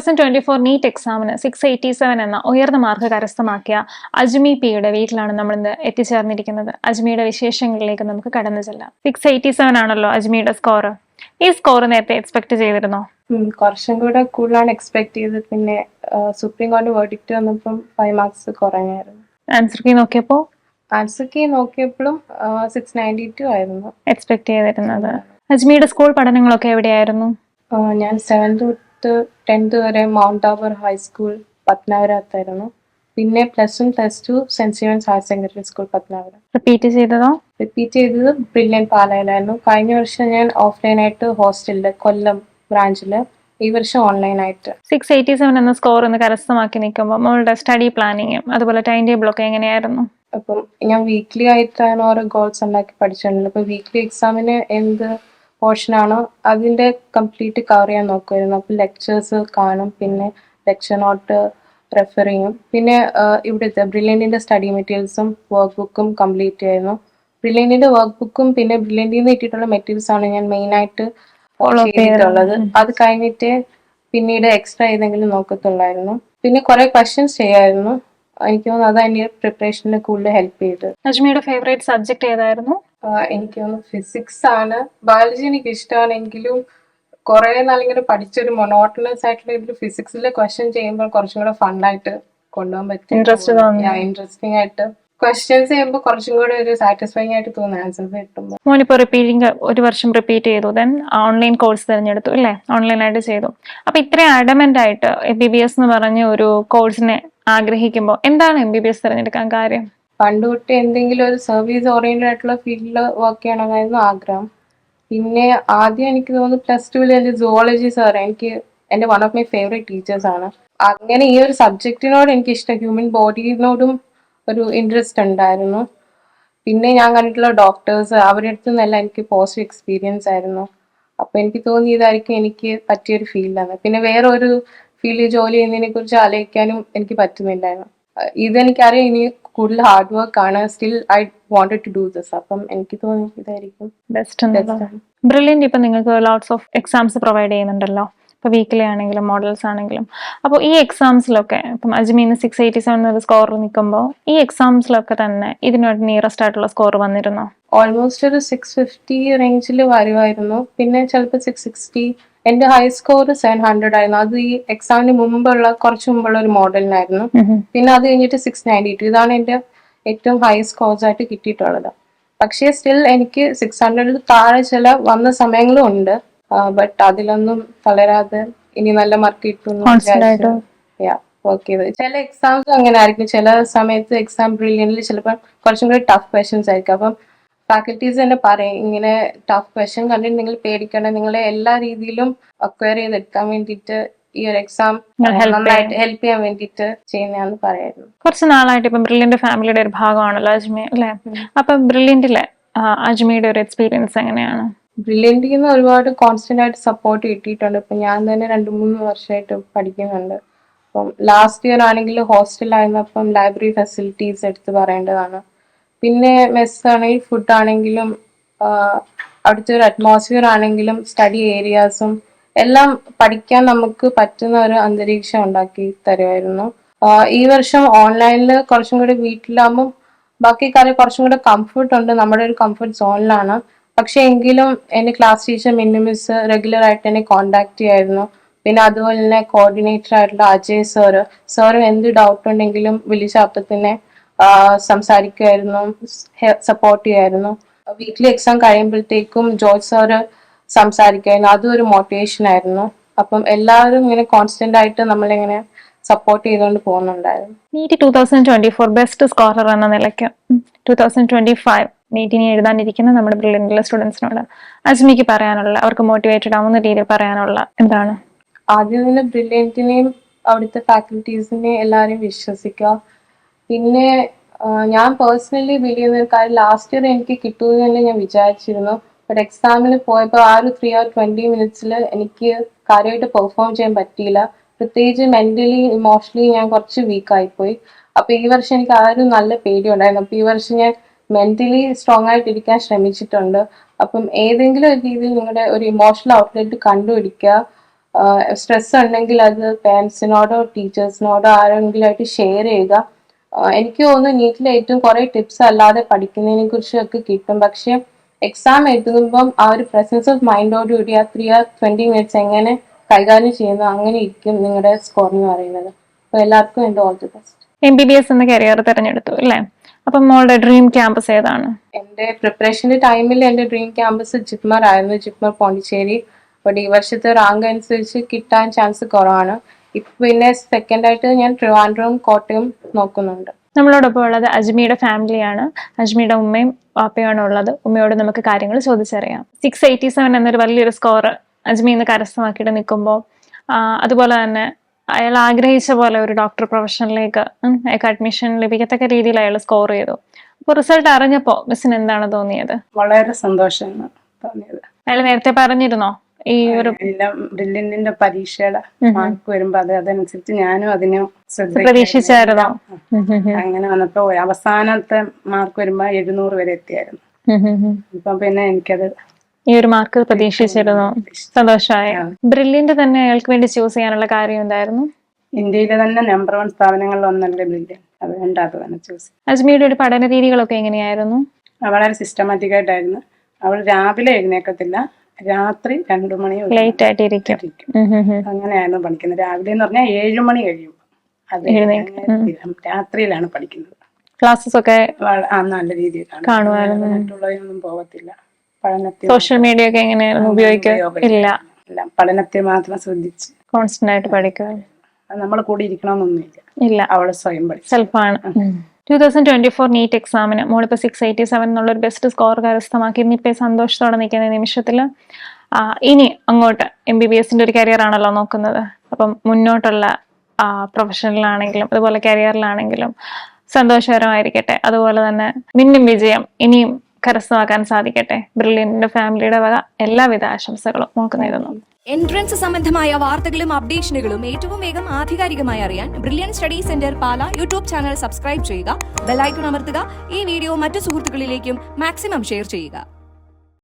2024 NEET എക്സാമിന് 687 എന്ന ഉയർന്ന മാർക്ക് കരസ്ഥമാക്കിയ അജ്മി പിയുടെ വീട്ടിലാണ് നമ്മൾ ഇന്ന് എത്തിച്ചേർന്നിരിക്കുന്നത്. അജ്മിയുടെ വിശേഷങ്ങളിലേക്ക് നമുക്ക് കടന്നു ചെല്ലാം. 687 ആണല്ലോ അജ്മിയുടെ സ്കോർ. ഈ സ്കോർ നേരത്തെ എക്സ്പെക്ട് ചെയ്തിരുന്നോ? കുറച്ചും കൂടെ കൂടുതലാണ് എക്സ്പെക്ട് ചെയ്തത്. പിന്നെ സുപ്രീം കോടതി വേർഡിക്റ്റ് വന്നപ്പം 5 മാർക്സ് കുറഞ്ഞായിരുന്നു. ആൻസർ കീ നോക്കിയപ്പോഴും 692 ആയിരുന്നു എക്സ്പെക്ട് ചെയ്തിരുന്നത്. അജ്മിയുടെ സ്കൂൾ പഠനങ്ങളൊക്കെ എവിടെയായിരുന്നു? ഞാൻ 7th തൊട്ട് 10th വരെ മൗണ്ട് ആബർ ഹൈസ്കൂൾ പത്മനാഭപുരത്തായിരുന്നു. പിന്നെ +1 +2 saint Stevens higher secondary school Padmanabhapuram. Repeat ചെയ്തത് ബ്രില്യൻ പാലയിലായിരുന്നു. കഴിഞ്ഞ വർഷം ഞാൻ ഓഫ്ലൈനായിട്ട് ഹോസ്റ്റലില് കൊല്ലം ബ്രാഞ്ചില്, ഈ വർഷം ഓൺലൈനായിട്ട്. 687 എന്ന സ്കോർ ഒന്ന് കരസ്ഥമാക്കി നിൽക്കുമ്പോൾ നമ്മളുടെ സ്റ്റഡി പ്ലാനിങ്ങും അതുപോലെ ടൈം ടേബിൾ ഒക്കെ എങ്ങനെയായിരുന്നു? അപ്പം ഞാൻ വീക്ക്ലി ആയിട്ടാണ് ഓരോ ഗോൾസ് ഉണ്ടാക്കി പഠിച്ചിട്ടുള്ളത്. അപ്പോൾ വീക്ക്ലി എക്സാമിന് എന്ത് പോർഷനാണോ അതിൻ്റെ കംപ്ലീറ്റ് കവർ ചെയ്യാൻ നോക്കുമായിരുന്നു. അപ്പോൾ ലെക്ചേഴ്സ് കാണും, പിന്നെ ലെക്ചർ നോട്ട് റെഫർ ചെയ്യും. പിന്നെ ഇവിടുത്തെ ബ്രില്യൻറ്റിൻ്റെ സ്റ്റഡി മെറ്റീരിയൽസും വർക്ക് ബുക്കും കംപ്ലീറ്റ് ചെയ്യായിരുന്നു. ബ്രില്യൻറ്റിൻ്റെ വർക്ക് ബുക്കും പിന്നെ ബ്രില്യൻറ്റിൽ നിന്ന് കിട്ടിയിട്ടുള്ള മെറ്റീരിയൽസ് ആണ് ഞാൻ മെയിനായിട്ട് ചെയ്തിട്ടുള്ളത്. അത് കഴിഞ്ഞിട്ട് പിന്നീട് എക്സ്ട്രാ ഏതെങ്കിലും നോക്കത്തുള്ളായിരുന്നു. പിന്നെ കുറെ ക്വസ്റ്റ്യൻസ് ചെയ്യായിരുന്നു. എനിക്ക് തോന്നുന്നു അത് അതിന്റെ പ്രിപ്പറേഷന് കൂടുതൽ ഹെൽപ്പ് ചെയ്ത്. അജ്മിയുടെ ഫേവറേറ്റ് സബ്ജക്ട് ഏതായിരുന്നു? എനിക്ക് തോന്നുന്നു ഫിസിക്സ് ആണ്. ബയോളജി എനിക്ക് ഇഷ്ടമാണെങ്കിലും കുറെ നാളിങ്ങനെ പഠിച്ചൊരു മൊണോട്ടണസ് ആയിട്ടുള്ള ഇതിൽ ഫിസിക്സിലെ ക്വസ്റ്റ്യൻ ചെയ്യുമ്പോൾ കുറച്ചും കൂടെ ഫണ്ണായിട്ട് കൊണ്ടുപോകാൻ പറ്റും. ഇൻട്രസ്റ്റിംഗ് ആയിട്ട് ക്വസ്റ്റ്യൻസ് ചെയ്യുമ്പോൾ കുറച്ചും കൂടെ ഒരു സാറ്റിസ്ഫൈങ് ആയിട്ട് തോന്നുന്നു ആൻസേഴ്സ് കിട്ടുമ്പോൾ. മോനിപ്പോ ഒരു വർഷം റിപ്പീറ്റ് ചെയ്തു, ദെൻ ഓൺലൈൻ കോഴ്സ് തിരഞ്ഞെടുത്തു അല്ലേ? ഓൺലൈനായിട്ട് ചെയ്തു. അപ്പൊ ഇത്രയും അഡമന്റ് ആയിട്ട് MBBS എന്ന് പറഞ്ഞ ഒരു കോഴ്സിനെ ആഗ്രഹിക്കുമ്പോൾ എന്താണ് MBBS തിരഞ്ഞെടുക്കാൻ കാര്യം? പണ്ട് തൊട്ട് എന്തെങ്കിലും ഒരു സർവീസ് ഓറിയന്റഡ് ആയിട്ടുള്ള ഫീൽഡിൽ വർക്ക് ചെയ്യണമെന്നായിരുന്നു ആഗ്രഹം. പിന്നെ ആദ്യം എനിക്ക് തോന്നുന്നു +2 എൻ്റെ സുവോളജി സാർ എനിക്ക് എൻ്റെ one of my favourite teachers ആണ്. അങ്ങനെ ഈ ഒരു സബ്ജക്റ്റിനോട് എനിക്ക് ഇഷ്ടം, ഹ്യൂമൻ ബോഡിനോടും ഒരു ഇൻട്രസ്റ്റ് ഉണ്ടായിരുന്നു. പിന്നെ ഞാൻ കണ്ടിട്ടുള്ള ഡോക്ടേഴ്സ് അവരുടെ അടുത്ത് നിന്നെല്ലാം എനിക്ക് പോസിറ്റീവ് എക്സ്പീരിയൻസ് ആയിരുന്നു. അപ്പൊ എനിക്ക് തോന്നി ഇതായിരിക്കും എനിക്ക് പറ്റിയൊരു ഫീൽഡാണ്. പിന്നെ വേറെ ഒരു ഫീൽഡിൽ ജോലി ചെയ്യുന്നതിനെ കുറിച്ച് ആലോചിക്കാനും എനിക്ക് പറ്റുന്നില്ലായിരുന്നു. ഇതെനിക്കറിയാം ഇനി കൂടുതൽ ഹാർഡ് വർക്ക് ആണ്. Still I wanted to do this. അപ്പം എനിക്ക് തോന്നി ഇതായിരിക്കും ബെസ്റ്റ്. ബ്രില്യൻറ്റ് ഇപ്പം നിങ്ങൾക്ക് ലോട്ട്സ് ഓഫ് എക്സാംസ് പ്രൊവൈഡ് ചെയ്യുന്നുണ്ടല്ലോ, ഇപ്പോൾ വീക്കിലി ആണെങ്കിലും മോഡൽസ് ആണെങ്കിലും. അപ്പോൾ ഈ എക്സാംസിലൊക്കെ ഇപ്പം അജ്മീന് 687 സ്കോർ നിൽക്കുമ്പോൾ ഈ എക്സാംസിലൊക്കെ തന്നെ ഇതിനോട് നിയറസ്റ്റ് ആയിട്ടുള്ള സ്കോർ വന്നിരുന്നോ? ഓൾമോസ്റ്റ് ഒരു 650 റേഞ്ചിൽ വരുമായിരുന്നു. പിന്നെ ചിലപ്പോൾ 660. എൻ്റെ ഹൈ സ്കോർ 700 ആയിരുന്നു. അത് ഈ എക്സാമിന് കുറച്ച് മുമ്പുള്ള ഒരു മോഡലിനായിരുന്നു. പിന്നെ അത് കഴിഞ്ഞിട്ട് 692. ഇതാണ് എൻ്റെ ഏറ്റവും ഹൈ സ്കോർസ് ആയിട്ട് കിട്ടിയിട്ടുള്ളത്. പക്ഷേ സ്റ്റിൽ എനിക്ക് 600 താഴെ ചില വന്ന സമയങ്ങളും ഉണ്ട്. ബട്ട് അതിലൊന്നും തളരാതെ ഇനി നല്ല മാർക്ക് കിട്ടുന്നു വർക്ക് ചെയ്ത്. ചില എക്സാംസ് അങ്ങനെ ആയിരിക്കും. ചില സമയത്ത് എക്സാം ബ്രില്യൻറ്റിൽ ചിലപ്പോൾ കുറച്ചും കൂടി ടഫ് ക്വസ്റ്റ്യൻസ് ആയിരിക്കും. അപ്പം ഫാക്കൽറ്റീസ് തന്നെ പറയും ഇങ്ങനെ ടഫ് ക്വസ്റ്റ്യൻ കണ്ടിട്ട് നിങ്ങൾ പേടിക്കണം, നിങ്ങളെ എല്ലാ രീതിയിലും അക്വയർ ചെയ്തെടുക്കാൻ വേണ്ടിയിട്ട് ഈ ഒരു എക്സാം നന്നായിട്ട് ഹെൽപ്പ് ചെയ്യാൻ വേണ്ടിയിട്ട് ചെയ്യുന്നതാന്ന് പറയായിരുന്നു. കുറച്ച് നാളായിട്ട് ഇപ്പം ബ്രില്യൻറ്റ് ഫാമിലിയുടെ ഒരു ഭാഗമാണല്ലോ അജ്മി അല്ലേ? അപ്പൊ ബ്രില്യൻറ്റിലെ അജ്മിയുടെ ഒരു എക്സ്പീരിയൻസ് എങ്ങനെയാണ്? ബ്രില്യൻറ്റിൽ നിന്ന് ഒരുപാട് കോൺസ്റ്റന്റ് ആയിട്ട് സപ്പോർട്ട് കിട്ടിയിട്ടുണ്ട്. ഇപ്പം ഞാൻ തന്നെ 2-3 വർഷമായിട്ട് പഠിക്കുന്നുണ്ട്. അപ്പം ലാസ്റ്റ് ഇയർ ആണെങ്കിൽ ഹോസ്റ്റലായിരുന്നപ്പം ലൈബ്രറി ഫെസിലിറ്റീസ് എടുത്ത് പറയേണ്ടതാണ്. പിന്നെ മെസ് ആണെങ്കിൽ ഫുഡ് ആണെങ്കിലും അവിടുത്തെ ഒരു അറ്റ്മോസ്ഫിയർ ആണെങ്കിലും സ്റ്റഡി ഏരിയാസും എല്ലാം പഠിക്കാൻ നമുക്ക് പറ്റുന്ന ഒരു അന്തരീക്ഷം ഉണ്ടാക്കി തരുമായിരുന്നു. ഈ വർഷം ഓൺലൈനിൽ കുറച്ചും കൂടി വീട്ടിലാകുമ്പോൾ ബാക്കി കാര്യം കുറച്ചും കൂടെ കംഫർട്ട് ഉണ്ട്, നമ്മുടെ ഒരു കംഫർട്ട് സോണിലാണ്. പക്ഷെ എങ്കിലും എൻ്റെ ക്ലാസ് ടീച്ചർ മിനിമിസ് റെഗുലർ ആയിട്ട് എന്നെ കോണ്ടാക്ട് ചെയ്യായിരുന്നു. പിന്നെ അതുപോലെ തന്നെ കോർഡിനേറ്റർ ആയിട്ടുള്ള അജയ് സാറും എന്ത് ഡൗട്ട് ഉണ്ടെങ്കിലും വിളിച്ച അപ്പം തന്നെ സംസാരിക്കുമായിരുന്നു, സപ്പോർട്ട് ചെയ്യുമായിരുന്നു. വീക്ക്ലി എക്സാം കഴിയുമ്പോഴത്തേക്കും ജോർജ് സാറ് സംസാരിക്കുമായിരുന്നു. അതും ഒരു മോട്ടിവേഷൻ ആയിരുന്നു. അപ്പം എല്ലാവരും ഇങ്ങനെ കോൺസ്റ്റന്റ് ആയിട്ട് നമ്മളിങ്ങനെ സപ്പോർട്ട് ചെയ്തുകൊണ്ട് പോകുന്നുണ്ടായിരുന്നു. നീറ്റ് 2024 ബെസ്റ്റ് സ്കോറർ എന്ന നിലയ്ക്ക് 2025 നീറ്റിനെ എഴുതാനിരിക്കുന്ന നമ്മുടെ ബ്രില്യൻറ്റിലെ സ്റ്റുഡൻസിനോട് അജ്മിക്ക് പറയാനുള്ള, അവർക്ക് മോട്ടിവേറ്റഡ് ആവുന്ന രീതിയിൽ പറയാനുള്ള എന്താണ്? ആദ്യം തന്നെ ബ്രില്യൻറ്റിനെയും അവിടുത്തെ ഫാക്കൽറ്റീസിനെയും എല്ലാവരെയും വിശ്വസിക്കുക. പിന്നെ ഞാൻ പേഴ്സണലി ബിലീവ് ചെയ്യുന്ന ഒരു കാര്യം, ലാസ്റ്റ് ഇയർ എനിക്ക് കിട്ടുമെന്ന് തന്നെ ഞാൻ വിചാരിച്ചിരുന്നു. ബട്ട് എക്സാമിന് പോയപ്പോൾ ആ ഒരു 3 hour 20 minutes എനിക്ക് കാര്യമായിട്ട് പെർഫോം ചെയ്യാൻ പറ്റിയില്ല. പ്രത്യേകിച്ച് മെന്റലി ഇമോഷണലി ഞാൻ കുറച്ച് വീക്കായിപ്പോയി. അപ്പൊ ഈ വർഷം എനിക്ക് ആ ഒരു നല്ല പേടി ഉണ്ടായിരുന്നു. അപ്പൊ ഈ വർഷം ഞാൻ മെന്റലി സ്ട്രോങ് ആയിട്ടിരിക്കാൻ ശ്രമിച്ചിട്ടുണ്ട്. അപ്പം ഏതെങ്കിലും ഒരു രീതിയിൽ നിങ്ങളുടെ ഒരു ഇമോഷണൽ ഔട്ട്ലെറ്റ് കണ്ടുപിടിക്കുക. സ്ട്രെസ് ഉണ്ടെങ്കിൽ അത് പേരൻസിനോടോ ടീച്ചേഴ്സിനോടോ ആരെങ്കിലും ആയിട്ട് ഷെയർ ചെയ്യുക. എനിക്ക് തോന്നുന്നു നീറ്റിൽ ഏറ്റവും കുറെ ടിപ്സ് അല്ലാതെ പഠിക്കുന്നതിനെ കുറിച്ചൊക്കെ കിട്ടും. പക്ഷെ എക്സാം എഴുതുമ്പം ആ ഒരു പ്രസൻസ് ഓഫ് മൈൻഡോടുകൂടി ആ 3 or 20 minutes എങ്ങനെ കൈകാര്യം ചെയ്യുന്നു അങ്ങനെ ഇരിക്കും നിങ്ങളുടെ സ്കോർ എന്ന് പറയുന്നത്. അപ്പോൾ എല്ലാവർക്കും എൻ്റെ ഓൾ ദി ബെസ്റ്റ്. MBBS എന്ന കരിയർ തിരഞ്ഞെടുത്തു അല്ലേ? അപ്പം മോളുടെ ഡ്രീം ക്യാമ്പസ് ഏതാണ്? എൻ്റെ പ്രിപ്പറേഷൻ്റെ ടൈമിൽ എൻ്റെ ഡ്രീം ക്യാമ്പസ് ജിപ്മർ ആയിരുന്നു, ജിപ്മർ പോണ്ടിച്ചേരി. ബട്ട് ഈ വർഷത്തെ റാങ്ക് അനുസരിച്ച് കിട്ടാൻ ചാൻസ് കുറവാണ്. ഇപ്പം പിന്നെ സെക്കൻഡായിട്ട് ഞാൻ ട്രിവാൻഡ്രം കോട്ടയം നോക്കുന്നുണ്ട്. നമ്മളോടൊപ്പം ഉള്ളത് അജ്മിയുടെ ഫാമിലിയാണ്. അജ്മിയുടെ ഉമ്മയും വാപ്പയാണ് ഉള്ളത്. ഉമ്മയോട് നമുക്ക് കാര്യങ്ങൾ ചോദിച്ചറിയാം. 687 എന്നൊരു വലിയൊരു സ്കോർ അജ്മി ഇന്ന് കരസ്ഥമാക്കിയിട്ട് നിൽക്കുമ്പോൾ അതുപോലെ തന്നെ അയാൾ ആഗ്രഹിച്ച പോലെ ഒരു ഡോക്ടർ പ്രൊഫഷനിലേക്ക് അയാൾക്ക് അഡ്മിഷൻ ലഭിക്കത്തക്ക രീതിയിൽ അയാൾ സ്കോർ ചെയ്തു. അപ്പോൾ റിസൾട്ട് അറിഞ്ഞപ്പോൾ മിസ്സിന് എന്താണ് തോന്നിയത്? വളരെ സന്തോഷമാണ് തോന്നിയത്. അയാൾ നേരത്തെ പറഞ്ഞിരുന്നോ ഈ ഒരു എല്ലാം ബ്രില്യന്റിന്റെ പരീക്ഷയുടെ മാർക്ക് വരുമ്പോ അതനുസരിച്ച് ഞാനും അതിനെ പ്രതീക്ഷിച്ചായിരുന്നോ? അങ്ങനെ വന്നപ്പോ അവസാനത്തെ മാർക്ക് വരുമ്പോ 700 വരെ എത്തിയായിരുന്നു. ഇപ്പൊ പിന്നെ എനിക്കത് ഈ ഒരു മാർക്ക് പ്രതീക്ഷിച്ചിരുന്നു. സന്തോഷമായ. ബ്രില്യന്റ് തന്നെ അയാൾക്ക് വേണ്ടി ചൂസ് ചെയ്യാനുള്ള കാര്യം എന്തായിരുന്നു? ഇന്ത്യയിലെ തന്നെ നമ്പർ 1 സ്ഥാപനങ്ങളിൽ ഒന്നല്ലേ ബ്രില്യന്റ്, അതുകൊണ്ട് അത് തന്നെ ചൂസ്. അജ്മിയുടെ ഒരു പഠന രീതികളൊക്കെ എങ്ങനെയായിരുന്നു? വളരെ സിസ്റ്റമാറ്റിക് ആയിട്ടായിരുന്നു. അവൾ രാവിലെ എഴുന്നേക്കത്തില്ല, രാത്രി 2 മണി ലേറ്റ് ആയിട്ടിരിക്കും. അങ്ങനെയായിരുന്നു പഠിക്കുന്നത്. രാവിലെ എന്ന് പറഞ്ഞാൽ 7 മണി കഴിയും. അത് രാത്രിയിലാണ് പഠിക്കുന്നത്. ക്ലാസ്സസ് ഒക്കെ നല്ല രീതിയിൽ കാണുമായിരുന്നു. മറ്റുള്ളവരൊന്നും പോകത്തില്ല. സോഷ്യൽ മീഡിയ ഒക്കെ എങ്ങനെയായിരുന്നു ഉപയോഗിക്കുക? ഇല്ല, പഠനത്തെ മാത്രം ശ്രദ്ധിച്ച് കോൺസ്റ്റന്റ് ആയിട്ട് പഠിക്കുക. നമ്മൾ കൂടി ഇരിക്കണമെന്നൊന്നുമില്ല. ഇല്ല, അവള് സ്വയം പഠിച്ചു. സെൽഫാണ്. 2024 നീറ്റ് എക്സാമിന് മോളിപ്പോൾ 687 എന്നുള്ളൊരു ബെസ്റ്റ് സ്കോർ കരസ്ഥമാക്കി ഇന്നിപ്പോൾ സന്തോഷത്തോടെ നിൽക്കുന്ന നിമിഷത്തിൽ ഇനി അങ്ങോട്ട് MBBSന്റെ ഒരു കരിയർ ആണല്ലോ നോക്കുന്നത്. അപ്പം മുന്നോട്ടുള്ള പ്രൊഫഷനിലാണെങ്കിലും അതുപോലെ കരിയറിലാണെങ്കിലും സന്തോഷകരമായിരിക്കട്ടെ. അതുപോലെ തന്നെ മിന്നും വിജയം ഇനിയും കരസ്ഥമാക്കാൻ സാധിക്കട്ടെ. ബ്രില്യന്റിന്റെ ഫാമിലിയുടെ വക എല്ലാവിധ ആശംസകളും മോൾക്ക് നേരുന്നു. എൻട്രൻസ് സംബന്ധമായ വാർത്തകളും അപ്ഡേഷനുകളും ഏറ്റവും വേഗം ആധികാരികമായി അറിയാൻ ബ്രില്യൻ സ്റ്റഡി സെന്റർ പാല യൂട്യൂബ് ചാനൽ സബ്സ്ക്രൈബ് ചെയ്യുക, ബെൽ ഐക്കൺ അമർത്തുക, ഈ വീഡിയോ മറ്റു സുഹൃത്തുക്കളിലേക്കും മാക്സിമം ഷെയർ ചെയ്യുക.